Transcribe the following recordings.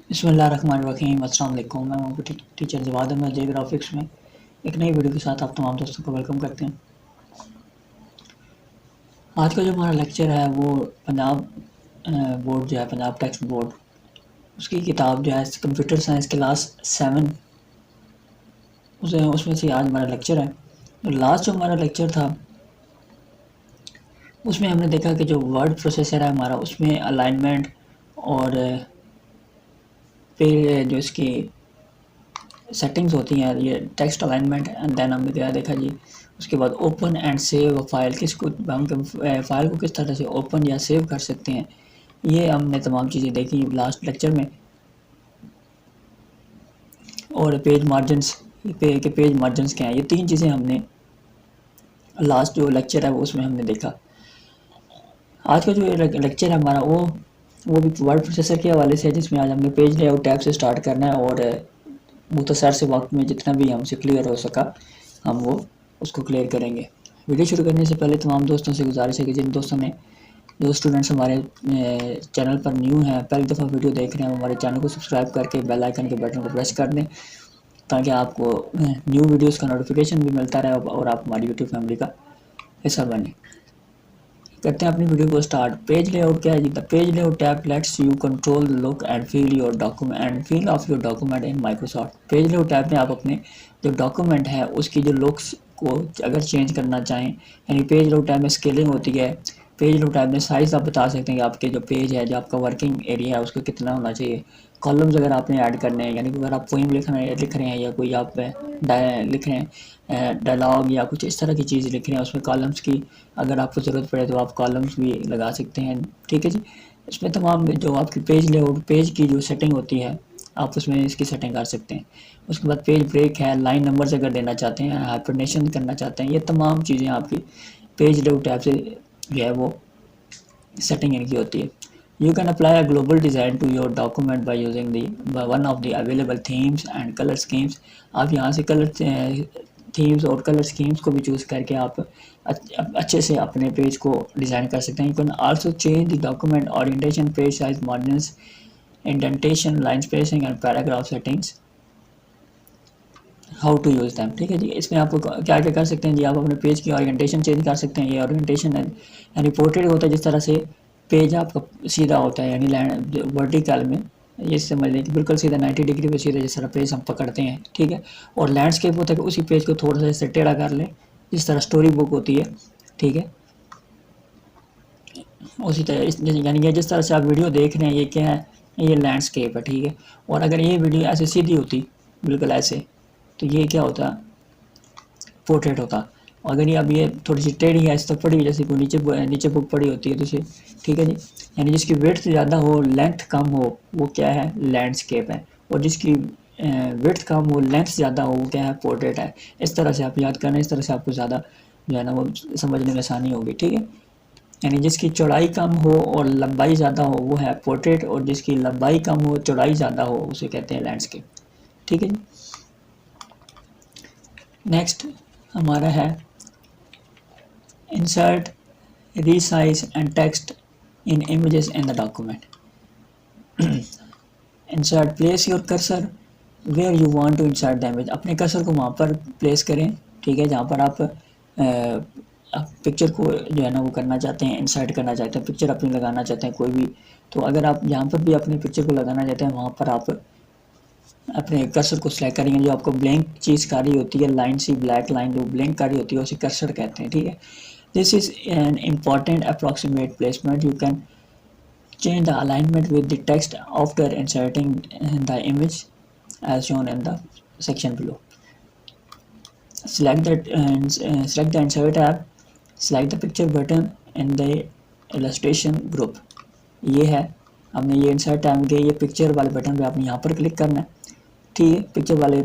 बिस्मिल्लाहिर्रहमानिर्रहीम। अस्सलाम वालेकुम। मैं हूं टीचर जवाद अहमद जे ग्राफिक्स में एक नई वीडियो के साथ आप तमाम दोस्तों को वेलकम करते हैं। आज का जो हमारा लेक्चर है वो पंजाब बोर्ड जो है, पंजाब टेक्स्ट बोर्ड, उसकी किताब जो है कंप्यूटर साइंस क्लास 7 उसमें से आज हमारा लेक्चर है। तो लास्ट जो हमारा लेक्चर था उसमें हमने देखा कि जो वर्ड प्रोसेसर है हमारा, उसमें अलाइनमेंट और फिर जो इसकी सेटिंग्स होती हैं, ये टेक्स्ट अलाइनमेंट, एंड देन हमने क्या देखा जी, उसके बाद ओपन एंड सेव फाइल, किसको हम फाइल को किस तरह से ओपन या सेव कर सकते हैं, ये हमने तमाम चीज़ें देखी लास्ट लेक्चर में। और पेज मार्जिनस के पेज मार्जिनस क्या हैं, ये तीन चीज़ें हमने लास्ट जो लेक्चर है वो उसमें हमने देखा। आज का जो लेक्चर है हमारा वो भी वर्ड प्रोसेसर के हवाले से है, जिसमें आज हमने पेज लेआउट टैब से स्टार्ट करना है और मुख्तसर से वक्त में जितना भी हमसे क्लियर हो सका हम वो उसको क्लियर करेंगे। वीडियो शुरू करने से पहले तमाम दोस्तों से गुजारिश है कि जिन दोस्तों ने जो स्टूडेंट्स हमारे चैनल पर न्यू हैं, पहली दफ़ा वीडियो देख रहे हैं, हमारे चैनल को सब्सक्राइब करके बेल आइकन के बटन को प्रेस कर दें ताकि आपको न्यू वीडियोस का नोटिफिकेशन भी मिलता रहे और आप हमारी यूट्यूब फैमिली का हिस्सा बने। करते हैं अपनी वीडियो को स्टार्ट। पेज लेआउट क्या है जी? The page layout tab lets you control the look and feel your document and feel of your document in Microsoft. Page layout tab में आप अपने जो डॉक्यूमेंट है उसकी जो लुक्स को अगर चेंज करना चाहें, यानी पेज लेआउट टैब में स्केलिंग होती है, पेज लेआउट टैब में साइज़ आप बता सकते हैं कि आपके जो पेज है, जो आपका वर्किंग एरिया है, उसका कितना होना चाहिए। कॉलम्स अगर आपने ऐड करने हैं, यानी कि अगर आप पोइम लिख रहे हैं या कोई आप लिख रहे हैं डायलॉग या कुछ इस तरह की चीज़ लिख रहे हैं, उसमें कॉलम्स की अगर आपको ज़रूरत पड़े तो आप कॉलम्स भी लगा सकते हैं। ठीक है जी। इसमें तमाम जो आपकी पेज लेआउट पेज की जो सेटिंग होती है आप उसमें इसकी सेटिंग कर सकते हैं। उसके बाद पेज ब्रेक है, लाइन नंबर्स अगर देना चाहते हैं, हाइपरनेशन करना चाहते हैं, ये तमाम चीज़ें आपकी पेज लेआउट टैब से जो है वो सेटिंग इनकी होती है। You can apply a global design to your document by using the one of the available themes and color schemes। आप यहाँ से कलर थीम्स और कलर स्कीम्स को भी चूज़ करके आप अच्छे से अपने पेज को डिज़ाइन कर सकते हैं। You can also change the document orientation, page size, margins, indentation, line spacing and paragraph settings। How to use them. ठीक है जी। इसमें आप क्या क्या कर सकते हैं जी, आप अपने पेज की ओरिएंटेशन चेंज कर सकते हैं। ये ओरिएंटेशन है यानी पोर्ट्रेट होता है, जिस तरह से पेज आपका सीधा होता है, यानी वर्टिकल में ये समझ लें कि बिल्कुल सीधा 90 डिग्री पे सीधा जिस तरह पेज हम पकड़ते हैं। ठीक है। और लैंडस्केप होता है कि उसी पेज को थोड़ा सा इससे टेढ़ा कर लें, जिस तरह स्टोरी बुक होती है। ठीक है। उसी तरह यानी कि जिस तरह से आप वीडियो देख रहे हैं, ये क्या है, ये लैंडस्केप है। ठीक है। और अगर ये वीडियो ऐसे सीधी होती बिल्कुल ऐसे, तो ये क्या होता, पोर्ट्रेट होता। अगर ये अब ये थोड़ी सी टेढ़ी है, इस तक पड़ी, जैसे कोई नीचे बुक पड़ी होती है तो इसे, ठीक है जी, यानी जिसकी विड्थ ज़्यादा हो लेंथ कम हो वो क्या है, लैंडस्केप है। और जिसकी विड्थ कम हो लेंथ ज़्यादा हो वो क्या है, पोर्ट्रेट है। इस तरह से आप याद करना, इस तरह से आपको ज़्यादा जो है ना वो समझने में आसानी होगी। ठीक है। यानी जिसकी चौड़ाई कम हो और लंबाई ज़्यादा हो वो है पोर्ट्रेट, और जिसकी लंबाई कम हो चौड़ाई ज़्यादा हो उसे कहते हैं लैंडस्केप। ठीक है जी। नेक्स्ट हमारा है insert, resize and text in images in the document। insert, place your cursor where you want to insert the image। अपने कर्सर को वहाँ पर प्लेस करें। ठीक है। जहाँ पर आप पिक्चर को जो है ना वो करना चाहते हैं, इंसर्ट करना चाहते हैं, पिक्चर अपनी लगाना चाहते हैं कोई भी, तो अगर आप जहाँ पर भी अपने पिक्चर को लगाना चाहते हैं वहाँ पर आप अपने कर्सर को सिलेक्ट करेंगे। जो आपको ब्लैंक चीज़ कारी होती है, लाइन सी ब्लैक लाइन जो ब्लैंक कारी होती है उसे कर्सर कहते हैं। ठीक है। This is an important approximate placement। You can change the alignment with the text after inserting the image as shown in the section below। Select the insert tab, select the picture button in the illustration group। ये है, हमने ये insert tab के ये picture वाले button पे आपने यहाँ पर क्लिक करना है। ठीक है। पिक्चर वाले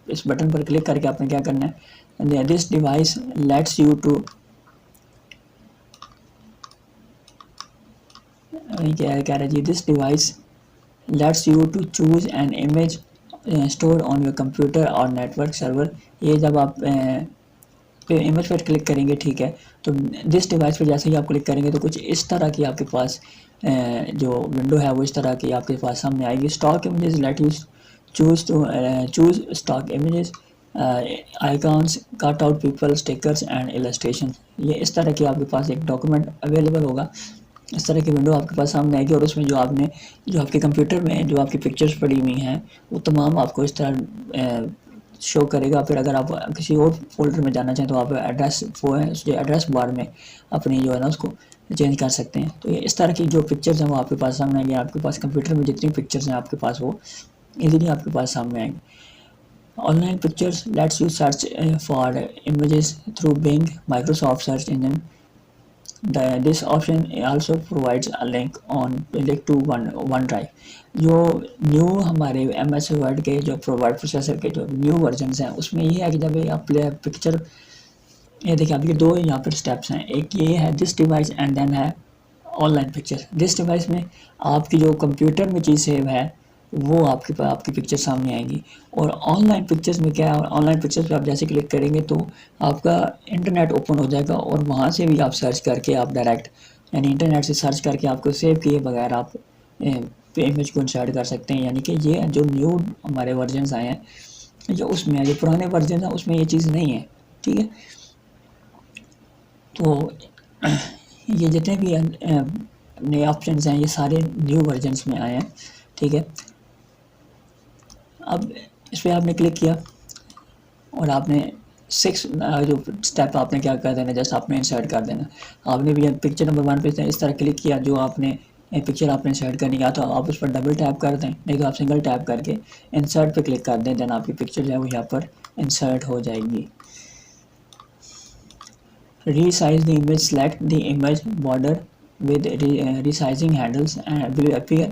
इस बटन पर क्लिक करके आपने क्या करना है, this device lets you to क्या कह रहा है जी, this device lets you to choose an image stored on your computer or network server। ये जब आप पे इमेज पर क्लिक करेंगे, ठीक है। तो दिस डिवाइस पर जैसे ही आप क्लिक करेंगे तो कुछ इस तरह की आपके पास जो विंडो है वो इस तरह की आपके पास सामने आएगी। Stock images, let you choose stock images, icons, cut out people, stickers and illustration. ये इस तरह की आपके पास एक डॉक्यूमेंट अवेलेबल होगा। इस तरह की विंडो आपके पास सामने आएगी और उसमें जो आपके कंप्यूटर में जो आपकी पिक्चर्स पड़ी हुई हैं वो तमाम आपको इस तरह शो करेगा। फिर अगर आप किसी और फोल्डर में जाना चाहें तो आप एड्रेस बार में अपनी जो है ना उसको चेंज कर सकते हैं। तो ये इस तरह की जो पिक्चर्स हैं वो आपके पास सामने आएंगी। आपके पास कंप्यूटर में जितनी पिक्चर्स हैं आपके पास वो इजीली आपके पास सामने आएंगी। Online pictures lets you search for images through Bing, Microsoft search engine. This option also provides a link to OneDrive। जो न्यू हमारे MS वर्ड के जो वर्ड प्रोसेसर के जो न्यू वर्जन्स हैं उसमें ये है कि जब आप पिक्चर, ये देखिए आपके दो यहाँ पर स्टेप्स हैं, एक ये है दिस डिवाइस एंड देन है ऑनलाइन पिक्चर। दिस डिवाइस में आपकी जो कंप्यूटर में चीज़ सेव है वो आपकी पिक्चर सामने आएगी। और ऑनलाइन पिक्चर्स में क्या है, ऑनलाइन पिक्चर्स पे आप जैसे क्लिक करेंगे तो आपका इंटरनेट ओपन हो जाएगा और वहाँ से भी आप सर्च करके आप डायरेक्ट यानी इंटरनेट से सर्च करके आपको सेव किए बगैर आप इमेज को इंसर्ट कर सकते हैं। यानी कि ये जो न्यू हमारे वर्जन्स आए हैं जो उसमें जो पुराने वर्जन है उसमें ये चीज़ नहीं है, ठीक है। तो ये जितने भी नए ऑप्शंस हैं ये सारे न्यू वर्जन्स में आए हैं, ठीक है। अब इस पर आपने क्लिक किया और आपने जो स्टेप आपने क्या कर देना, जस्ट आपने इंसर्ट कर देना। आपने भी पिक्चर नंबर 1 पे इस तरह क्लिक किया, जो आपने पिक्चर आपने इंसर्ट करनी है तो आप उस पर डबल टैप कर दें, नहीं तो आप सिंगल टैप करके इंसर्ट पे क्लिक कर दें, देन आपकी पिक्चर जो है वो यहाँ पर इंसर्ट हो जाएगी। Resize the image, select the image border with resizing handles and will appear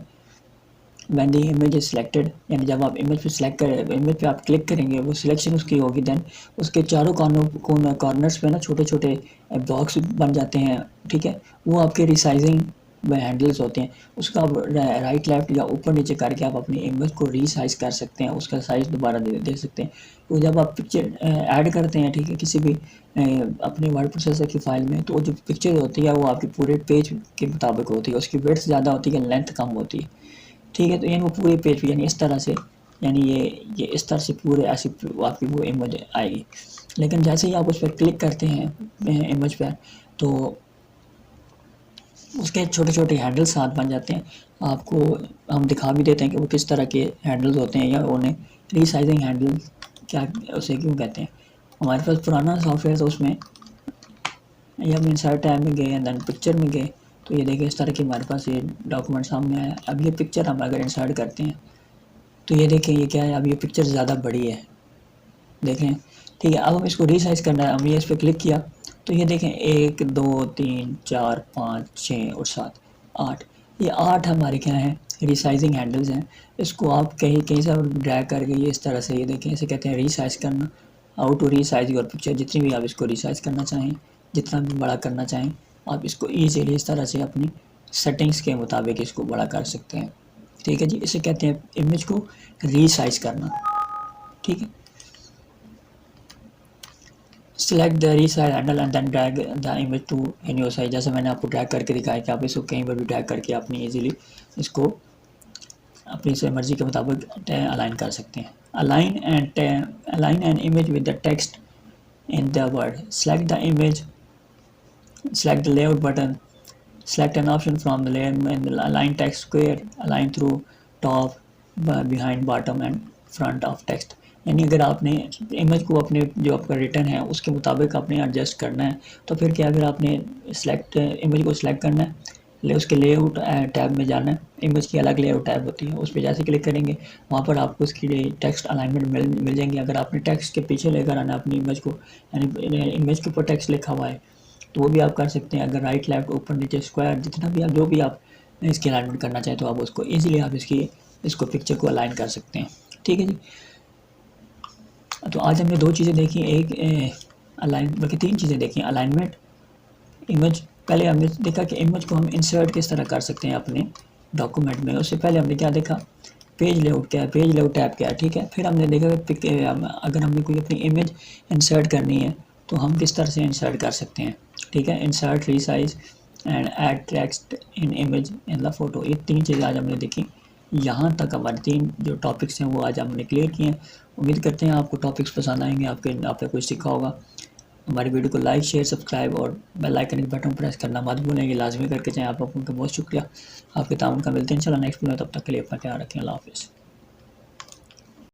when the image is selected। यानी जब आप इमेज पे सिलेक्ट कर इमेज पे आप क्लिक करेंगे वो सिलेक्शन उसकी होगी, देन उसके चारों कॉर्नर्स पे ना छोटे छोटे बॉक्स बन जाते हैं, ठीक है। वो आपके रिसाइजिंग हैंडल्स होते हैं, उसका आप राइट लेफ्ट या ऊपर नीचे करके आप अपनी इमेज को रीसाइज कर सकते हैं, उसका साइज़ दोबारा दे सकते हैं। तो जब आप पिक्चर ऐड करते हैं, ठीक है, किसी भी अपने वर्ड प्रोसेसर की फाइल में, तो जो पिक्चर होती है वो आपके पूरे पेज के मुताबिक होती है, उसकी विड्थ ज़्यादा होती है, लेंथ कम होती है, ठीक है। तो यानी वो पूरे पेज पे यानी इस तरह से यानी ये इस तरह से पूरे ऐसी आपकी वो इमेज आएगी। लेकिन जैसे ही आप उस पर क्लिक करते हैं इमेज पर तो उसके छोटे छोटे हैंडल्स साथ बन जाते हैं। आपको हम दिखा भी देते हैं कि वो किस तरह के हैंडल्स होते हैं या उन्हें रीसाइजिंग हैंडल क्या उसे क्यों कहते हैं। हमारे पास पुराना सॉफ्टवेयर तो उसमें ये हम इंसर्ट टैब में गए देन पिक्चर में गए तो ये देखिए इस तरह की हमारे पास ये डॉक्यूमेंट सामने आया। अब ये पिक्चर हम अगर इंसर्ट करते हैं तो ये देखें ये क्या है, अब ये पिक्चर ज़्यादा बड़ी है, देखें, ठीक है। अब हम इसको रीसाइज करना है, हमने इस पर क्लिक किया तो ये देखें 1 2 3 4 5 6 और 7 8, ये 8 हमारे क्या हैं रीसाइजिंग हैंडल्स हैं। इसको आप कहीं से ड्रैग करके ये इस तरह से ये देखें इसे कहते हैं रीसाइज करना। How to resize your picture, जितनी भी आप इसको रीसाइज करना चाहें, जितना भी बड़ा करना चाहें आप इसको ईजीली इस तरह से अपनी सेटिंग्स के मुताबिक इसको बड़ा कर सकते हैं, ठीक है जी। इसे कहते हैं इमेज को रीसाइज करना, ठीक है। Select the resize handle and then drag the image to in your size. जैसे मैंने आपको ड्रैग करके दिखाया कि आप इसको कहीं पर भी ड्रैग करके अपनी इजीली इसको अपनी से मर्जी के मुताबिक अलाइन कर सकते हैं। Align an image with the text in the word, select the image, select the layout button, select an option from the layer and align text square, align through top, behind, bottom and front of text। यानी अगर आपने image को अपने जो आपका return है उसके मुताबिक आपने एडजस्ट करना है तो फिर क्या, फिर आपने इमेज को सिलेक्ट करना है, उसके लेआउट टैब में जाना है। इमेज की अलग लेआउट टैब होती है, उस पर जैसे क्लिक करेंगे वहाँ पर आपको उसकी टेक्स्ट अलाइनमेंट मिल जाएंगी। अगर आपने टेक्स्ट के पीछे लेकर आना अपनी इमेज को, यानी इमेज के ऊपर टेक्स्ट लिखा हुआ है तो वो भी आप कर सकते हैं। अगर राइट लेफ्ट ऊपर नीचे स्क्वायर जितना भी आप जो भी आप इसकी अलाइनमेंट करना चाहें तो आप उसको ईजिली आप इसको पिक्चर को अलाइन कर सकते हैं, ठीक है जी। तो आज हमने 2 चीज़ें देखी, एक अलाइन बल्कि 3 चीज़ें देखी, अलाइनमेंट, इमेज। पहले हमने देखा कि इमेज को हम इंसर्ट किस तरह कर सकते हैं अपने डॉक्यूमेंट में। उससे पहले हमने क्या देखा, पेज लेआउट क्या है, पेज लेआउट टैब क्या है, ठीक है। फिर हमने देखा कि अगर हमने कोई अपनी इमेज इंसर्ट करनी है तो हम किस तरह से इंसर्ट कर सकते हैं। ठीक है, insert, resize and add text in image in the photo, ये 3 चीज़ें आज हमने देखी। यहाँ तक हमारे 3 जो टॉपिक्स हैं वो आज हमने क्लियर किए हैं। उम्मीद करते हैं आपको टॉपिक्स पसंद आएंगे, आपने कुछ सीखा होगा। हमारी वीडियो को लाइक, शेयर, सब्सक्राइब और बेल आइकन के बटन प्रेस करना मत भूलेंगे, लाजमी करके चाहें। आप लोगों का बहुत शुक्रिया, आपके ताउन का मिलते हैं इंशाल्लाह नेक्स्ट वीडियो। तब तक के लिए अपना ख्याल रखें, अल्लाह हाफिज़।